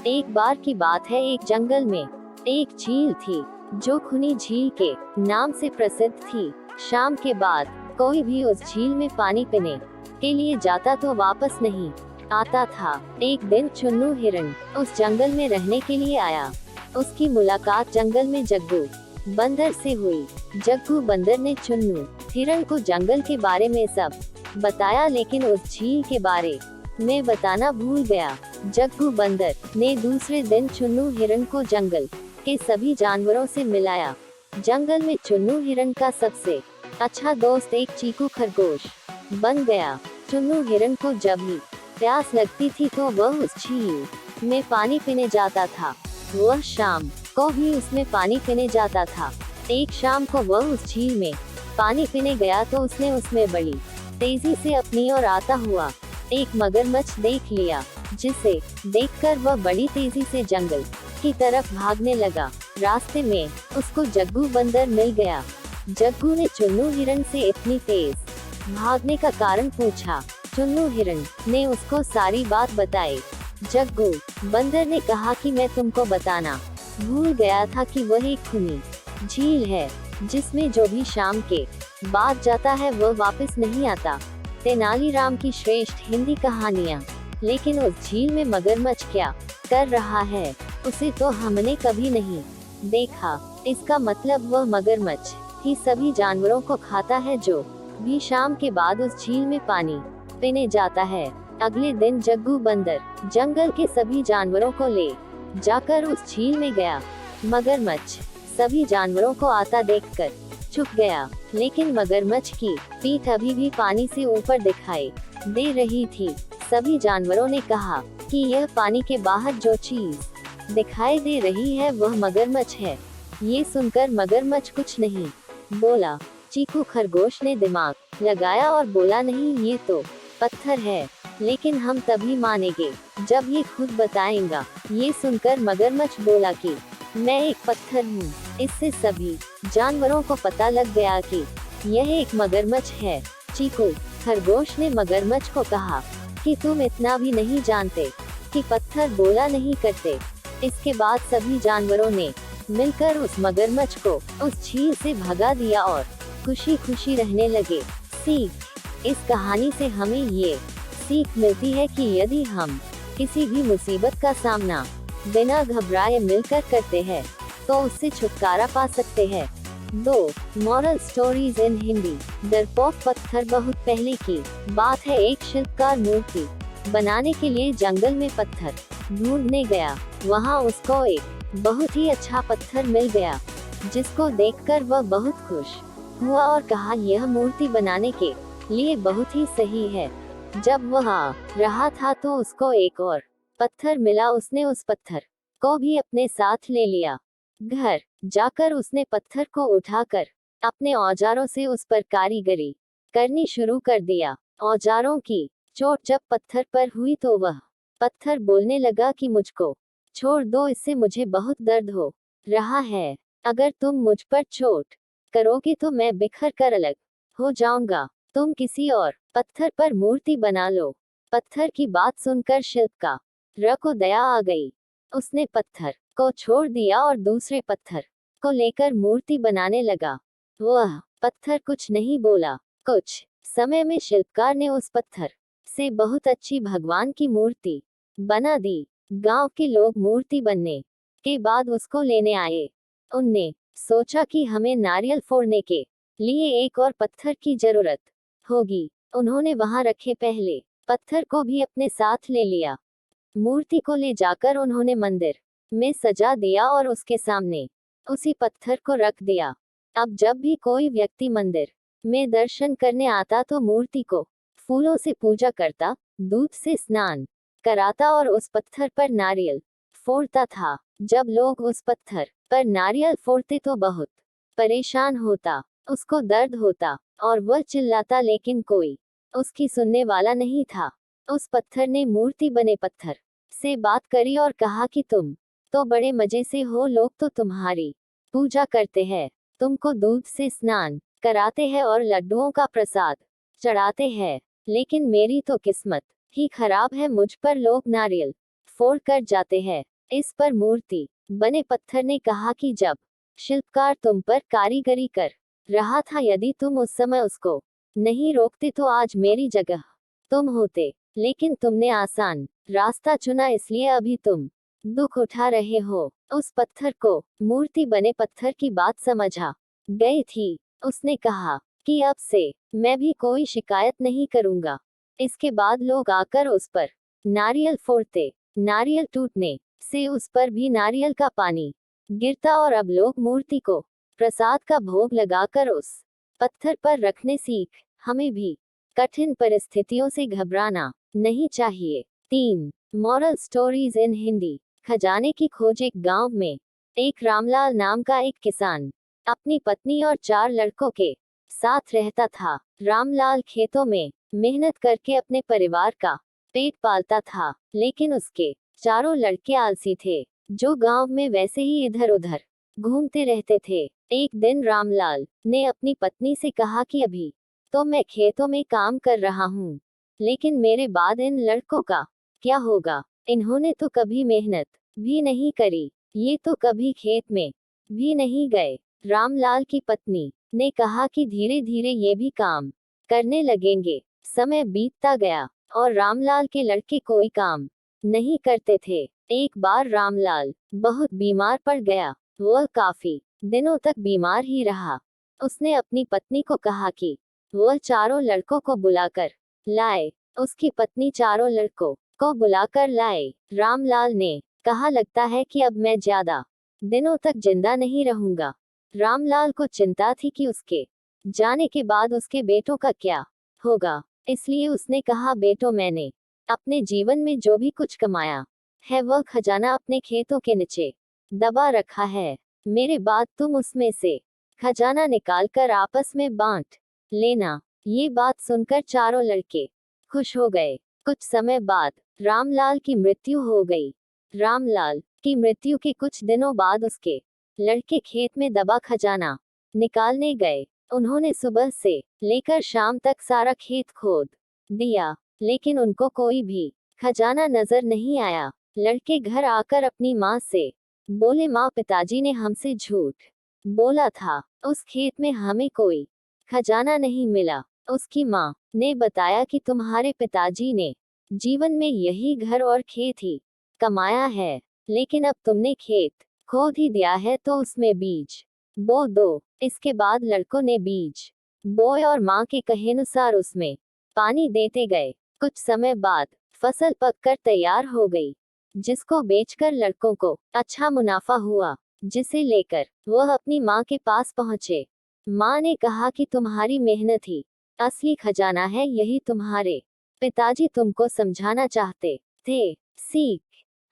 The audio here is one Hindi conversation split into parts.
एक बार की बात है, एक जंगल में एक झील थी जो खुनी झील के नाम से प्रसिद्ध थी। शाम के बाद कोई भी उस झील में पानी पीने के लिए जाता तो वापस नहीं आता था। एक दिन चुन्नू हिरन उस जंगल में रहने के लिए आया। उसकी मुलाकात जंगल में जग्गू बंदर से हुई। जग्गू बंदर ने चुन्नू हिरन को जंगल के बारे में सब बताया, लेकिन उस झील के बारे में बताना भूल गया। जग्गू बंदर ने दूसरे दिन चुन्नू हिरन को जंगल के सभी जानवरों से मिलाया। जंगल में चुन्नू हिरन का सबसे अच्छा दोस्त एक चीकू खरगोश बन गया। चुन्नू हिरन को जब भी प्यास लगती थी तो वह उस झील में पानी पीने जाता था। वह शाम को भी उसमें पानी पीने जाता था। एक शाम को वह उस झील में पानी पीने गया तो उसने उसमें बड़ी तेजी से अपनी ओर आता हुआ एक मगरमच्छ देख लिया, जिसे देखकर वह बड़ी तेजी से जंगल की तरफ भागने लगा। रास्ते में उसको जग्गू बंदर मिल गया। जग्गू ने चुन्नू हिरन से इतनी तेज भागने का कारण पूछा। चुन्नू हिरन ने उसको सारी बात बताई। जग्गू बंदर ने कहा कि मैं तुमको बताना भूल गया था कि वह एक खुनी झील है जिसमें जो भी शाम के बाद जाता है वह वापस नहीं आता। तेनालीराम की श्रेष्ठ हिंदी कहानियाँ। लेकिन उस झील में मगरमच्छ क्या कर रहा है उसे तो हमने कभी नहीं देखा। इसका मतलब वह मगरमच्छ ही सभी जानवरों को खाता है जो भी शाम के बाद उस झील में पानी पीने जाता है। अगले दिन जग्गू बंदर जंगल के सभी जानवरों को ले जाकर उस झील में गया। मगरमच्छ सभी जानवरों को आता देखकर चुप गया, लेकिन मगरमच्छ की पीठ अभी भी पानी से ऊपर दिखाई दे रही थी। सभी जानवरों ने कहा कि यह पानी के बाहर जो चीज दिखाई दे रही है वह मगरमच्छ है। ये सुनकर मगरमच्छ कुछ नहीं बोला। चीकू खरगोश ने दिमाग लगाया और बोला, नहीं ये तो पत्थर है, लेकिन हम तभी मानेंगे जब ये खुद बताएगा। ये सुनकर मगरमच्छ बोला कि मैं एक पत्थर हूँ। इससे सभी जानवरों को पता लग गया कि यह एक मगरमच्छ है। चीकू खरगोश ने मगरमच्छ को कहा कि तुम इतना भी नहीं जानते कि पत्थर बोला नहीं करते। इसके बाद सभी जानवरों ने मिलकर उस मगरमच्छ को उस झील से भगा दिया और खुशी खुशी रहने लगे। सीख, इस कहानी से हमें ये सीख मिलती है कि यदि हम किसी भी मुसीबत का सामना बिना घबराए मिलकर करते हैं तो उससे छुटकारा पा सकते हैं। 2 मॉरल स्टोरीज इन हिंदी। डरपोक पत्थर। बहुत पहले की बात है, एक शिल्पकार मूर्ति बनाने के लिए जंगल में पत्थर ढूंढने गया। वहाँ उसको एक बहुत ही अच्छा पत्थर मिल गया, जिसको देखकर वह बहुत खुश हुआ और कहा यह मूर्ति बनाने के लिए बहुत ही सही है। जब वह आ रहा था तो उसको एक और पत्थर मिला। उसने उस पत्थर को भी अपने साथ ले लिया। घर जाकर उसने पत्थर को उठाकर अपने औजारों से उस पर कारीगरी करनी शुरू कर दिया। औजारों की चोट जब पत्थर पर हुई तो वह पत्थर बोलने लगा कि मुझको छोड़ दो, इससे मुझे बहुत दर्द हो रहा है। अगर तुम मुझ पर चोट करोगे तो मैं बिखर कर अलग हो जाऊंगा। तुम किसी और पत्थर पर मूर्ति बना लो। पत्थर की बात सुनकर शिल्पकार को दया आ गई। उसने पत्थर को छोड़ दिया और दूसरे पत्थर को लेकर मूर्ति बनाने लगा। वह पत्थर कुछ नहीं बोला। कुछ समय में शिल्पकार ने उस पत्थर से बहुत अच्छी भगवान की मूर्ति बना दी। गांव के लोग मूर्ति बनने के बाद उसको लेने आए। उनने सोचा कि हमें नारियल फोड़ने के लिए एक और पत्थर की जरूरत होगी। उन्होंने वहां रखे पहले पत्थर को भी अपने साथ ले लिया। मूर्ति को ले जाकर उन्होंने मंदिर में सजा दिया और उसके सामने उसी पत्थर को रख दिया। अब जब भी कोई व्यक्ति मंदिर में दर्शन करने आता तो मूर्ति को फूलों से पूजा करता, दूध से स्नान कराता और उस पत्थर पर नारियल फोड़ता था। जब लोग उस पत्थर पर नारियल फोड़ते तो बहुत परेशान होता, उसको दर्द होता और वह चिल्लाता, लेकिन कोई उसकी सुनने वाला नहीं था। उस पत्थर ने मूर्ति बने पत्थर से बात करी और कहा कि तुम तो बड़े मजे से हो, लोग तो तुम्हारी पूजा करते हैं, तुमको दूध से स्नान कराते हैं और लड्डुओं का प्रसाद चढ़ाते हैं, लेकिन मेरी तो किस्मत ही खराब है, मुझ पर लोग नारियल फोड़ कर जाते हैं। इस पर मूर्ति बने पत्थर ने कहा कि जब शिल्पकार तुम पर कारीगरी कर रहा था, यदि तुम उस समय उसको नहीं रोकते तो आज मेरी जगह तुम होते, लेकिन तुमने आसान रास्ता चुना, इसलिए अभी तुम दुख उठा रहे हो। उस पत्थर को मूर्ति बने पत्थर की बात समझा गई थी। उसने कहा कि अब से मैं भी कोई शिकायत नहीं करूंगा। इसके बाद लोग आकर उस पर नारियल फोड़ते, नारियल टूटने से उस पर भी नारियल का पानी गिरता और अब लोग मूर्ति को प्रसाद का भोग लगाकर उस पत्थर पर रखने सीख। हमें भी कठिन परिस्थितियों से घबराना नहीं चाहिए। 3 मॉरल स्टोरीज इन हिंदी। खजाने की खोज। एक गांव में एक रामलाल नाम का एक किसान अपनी पत्नी और 4 लड़कों के साथ रहता था। रामलाल खेतों में मेहनत करके अपने परिवार का पेट पालता था, लेकिन उसके चारों लड़के आलसी थे, जो गांव में वैसे ही इधर उधर घूमते रहते थे। एक दिन रामलाल ने अपनी पत्नी से कहा कि अभी तो मैं खेतों में काम कर रहा हूँ, लेकिन मेरे बाद इन लड़कों का क्या होगा? इन्होंने तो कभी मेहनत भी नहीं करी, ये तो कभी खेत में भी नहीं गए। रामलाल की पत्नी ने कहा कि धीरे धीरे ये भी काम करने लगेंगे। समय बीतता गया और रामलाल के लड़के कोई काम नहीं करते थे। एक बार रामलाल बहुत बीमार पड़ गया। वह काफी दिनों तक बीमार ही रहा। उसने अपनी पत्नी को कहा कि वह चारों लड़कों को बुलाकर लाए। उसकी पत्नी चारों लड़कों को बुलाकर लाए। रामलाल ने कहा, लगता है कि अब मैं ज्यादा दिनों तक जिंदा नहीं रहूंगा। रामलाल को चिंता थी कि उसके जाने के बाद उसके बेटों का क्या होगा, इसलिए उसने कहा, बेटो, मैंने अपने जीवन में जो भी कुछ कमाया है वह खजाना अपने खेतों के नीचे दबा रखा है। मेरे बाद तुम उसमें से खजाना निकालकर आपस में बांट लेना। ये बात सुनकर चारों लड़के खुश हो गए। कुछ समय बाद रामलाल की मृत्यु हो गई। रामलाल की मृत्यु के कुछ दिनों बाद उसके लड़के खेत में दबा खजाना निकालने गए। उन्होंने सुबह से लेकर शाम तक सारा खेत खोद दिया, लेकिन उनको कोई भी खजाना नजर नहीं आया। लड़के घर आकर अपनी माँ से बोले, माँ, पिताजी ने हमसे झूठ बोला था, उस खेत में हमें कोई खजाना नहीं मिला। उसकी माँ ने बताया कि तुम्हारे पिताजी ने जीवन में यही घर और खेत ही कमाया है, लेकिन अब तुमने खेत खोद ही दिया है तो उसमें बीज बो दो। इसके बाद लड़कों ने बीज बोए और माँ के कहेनुसार उसमें पानी देते गए। कुछ समय बाद फसल पककर तैयार हो गई, जिसको बेचकर लड़कों को अच्छा मुनाफा हुआ, जिसे लेकर वह अपनी माँ के पास पहुँचे। माँ ने कहा कि तुम्हारी मेहनत ही असली खजाना है, यही तुम्हारे पिताजी तुमको समझाना चाहते थे। सीख,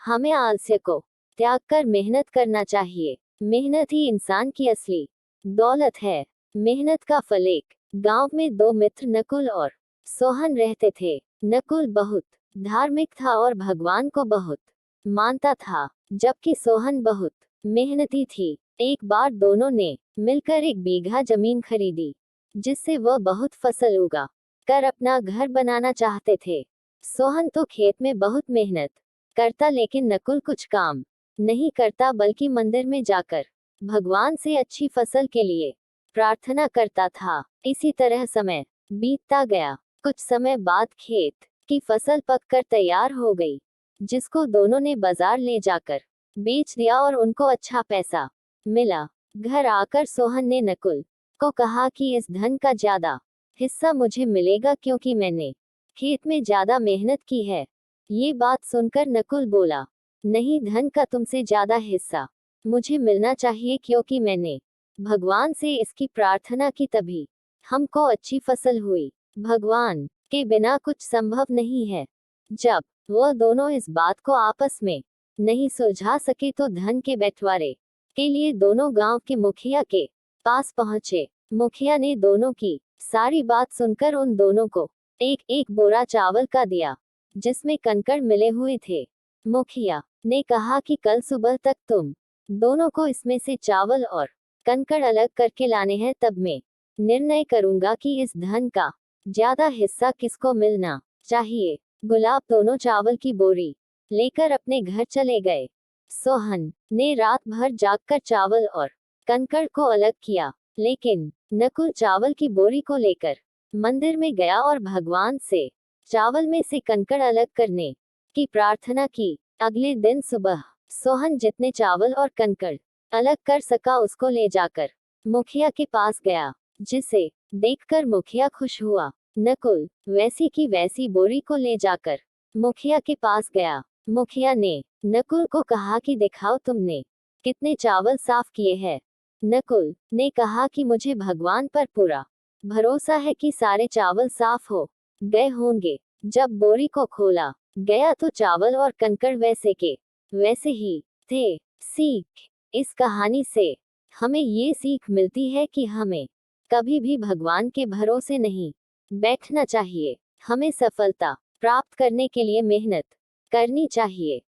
हमें आलस्य को त्याग कर मेहनत करना चाहिए। मेहनत ही इंसान की असली दौलत है। मेहनत का फल। एक गांव में 2 मित्र नकुल और सोहन रहते थे। नकुल बहुत धार्मिक था और भगवान को बहुत मानता था, जबकि सोहन बहुत मेहनती थी। एक बार दोनों ने मिलकर 1 बीघा जमीन खरीदी, जिससे वह बहुत फसल उगा कर अपना घर बनाना चाहते थे। सोहन तो खेत में बहुत मेहनत करता, लेकिन नकुल कुछ काम नहीं करता, बल्कि मंदिर में जाकर भगवान से अच्छी फसल के लिए प्रार्थना करता था। इसी तरह समय बीतता गया। कुछ समय बाद खेत की फसल पककर तैयार हो गई, जिसको दोनों ने बाजार ले जाकर बेच दिया और उनको अच्छा पैसा मिला। घर आकर सोहन ने नकुल को कहा कि इस धन का ज्यादा हिस्सा मुझे मिलेगा, क्योंकि मैंने खेत में ज्यादा मेहनत की है। ये बात सुनकर नकुल बोला, नहीं, धन का तुमसे ज्यादा हिस्सा मुझे मिलना चाहिए, क्योंकि मैंने भगवान से इसकी प्रार्थना की, तभी हमको अच्छी फसल हुई। भगवान के बिना कुछ संभव नहीं है। जब वह दोनों इस बात को आपस में नहीं सुलझा सके तो धन के बंटवारे के लिए दोनों गांव के मुखिया के पास पहुंचे। मुखिया ने दोनों की सारी बात सुनकर उन दोनों को एक एक बोरा चावल का दिया, जिसमें कंकड़ मिले हुए थे। मुखिया ने कहा कि कल सुबह तक तुम दोनों को इसमें से चावल और कंकड़ अलग करके लाने हैं, तब मैं निर्णय करूंगा कि इस धन का ज्यादा हिस्सा किसको मिलना चाहिए। गुलाब दोनों चावल की बोरी लेकर अपने घर चले गए। सोहन ने रात भर जागकर चावल और कंकड़ को अलग किया, लेकिन नकुल चावल की बोरी को लेकर मंदिर में गया और भगवान से चावल में से कंकड़ अलग करने की प्रार्थना की। अगले दिन सुबह सोहन जितने चावल और कंकड़ अलग कर सका उसको ले जाकर मुखिया के पास गया, जिसे देखकर मुखिया खुश हुआ। नकुल वैसी की वैसी बोरी को ले जाकर मुखिया के पास गया। मुखिया ने नकुल को कहा कि दिखाओ तुमने कितने चावल साफ किए हैं। नकुल ने कहा कि मुझे भगवान पर पूरा भरोसा है कि सारे चावल साफ हो गए होंगे। जब बोरी को खोला गया तो चावल और कंकड़ वैसे के वैसे ही थे। सीख, इस कहानी से हमें ये सीख मिलती है कि हमें कभी भी भगवान के भरोसे नहीं बैठना चाहिए। हमें सफलता प्राप्त करने के लिए मेहनत करनी चाहिए।